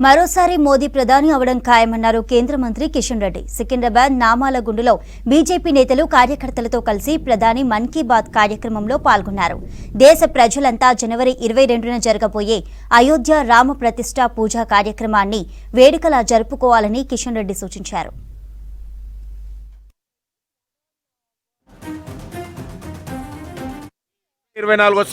మరోసారి మోదీ ప్రధాని అవడం ఖాయమన్నారు కేంద్ర మంత్రి కిషన్ రెడ్డి. సికింద్రాబాద్ నామాలగుండులో బీజేపీ నేతలు కార్యకర్తలతో కలిసి ప్రధాని మన్ కీ బాత్ కార్యక్రమంలో పాల్గొన్నారు. దేశ ప్రజలంతా జనవరి 22న జరగబోయే అయోధ్య రామ ప్రతిష్ఠ పూజా కార్యక్రమాన్ని వేడుకలా జరుపుకోవాలని కిషన్ రెడ్డి సూచించారు.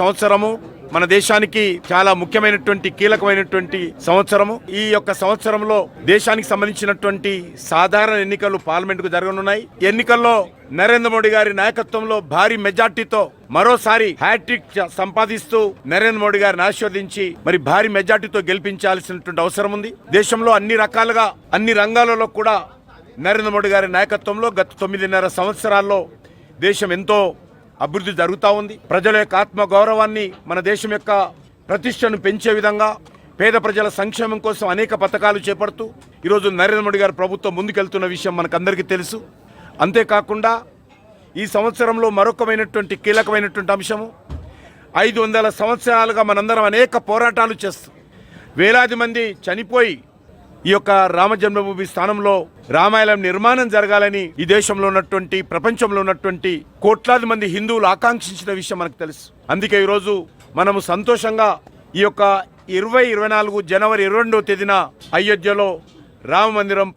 సంవత్సరము మన దేశానికి చాలా ముఖ్యమైనటువంటి కీలకమైనటువంటి సంవత్సరము. ఈ యొక్క సంవత్సరంలో దేశానికి సంబంధించినటువంటి సాధారణ ఎన్నికలు పార్లమెంటుకు జరగనున్నాయి. ఎన్నికల్లో నరేంద్ర మోడీ గారి నాయకత్వంలో భారీ మెజార్టీతో మరోసారి హ్యాట్రిక్ సంపాదిస్తూ నరేంద్ర మోడీ గారిని ఆశీర్వదించి మరి భారీ మెజార్టీతో గెలిపించాల్సినటువంటి అవసరం ఉంది. దేశంలో అన్ని రకాలుగా అన్ని రంగాలలో కూడా నరేంద్ర మోడీ గారి నాయకత్వంలో గత 9.5 సంవత్సరాల్లో దేశం ఎంతో అభివృద్ధి జరుగుతూ ఉంది. ప్రజల యొక్క ఆత్మ గౌరవాన్ని, మన దేశం యొక్క ప్రతిష్టను పెంచే విధంగా పేద ప్రజల సంక్షేమం కోసం అనేక పథకాలు చేపడుతూ ఈరోజు నరేంద్ర మోడీ గారి ప్రభుత్వం ముందుకెళ్తున్న విషయం మనకందరికీ తెలుసు. అంతేకాకుండా ఈ సంవత్సరంలో మరొకమైనటువంటి కీలకమైనటువంటి అంశము 500 సంవత్సరాలుగా మనందరం అనేక పోరాటాలు చేస్తూ వేలాది మంది చనిపోయి ఈ యొక్క రామ జన్మభూమి స్థానంలో రామాలయం నిర్మాణం జరగాలని ఈ దేశంలో ఉన్నటువంటి ప్రపంచంలో ఉన్నటువంటి కోట్లాది మంది హిందువులు ఆకాంక్షించిన విషయం మనకు తెలుసు. అందుకే ఈరోజు మనము సంతోషంగా ఈ యొక్క 2024 జనవరి 22వ తేదీన అయోధ్యలో రామ మందిరం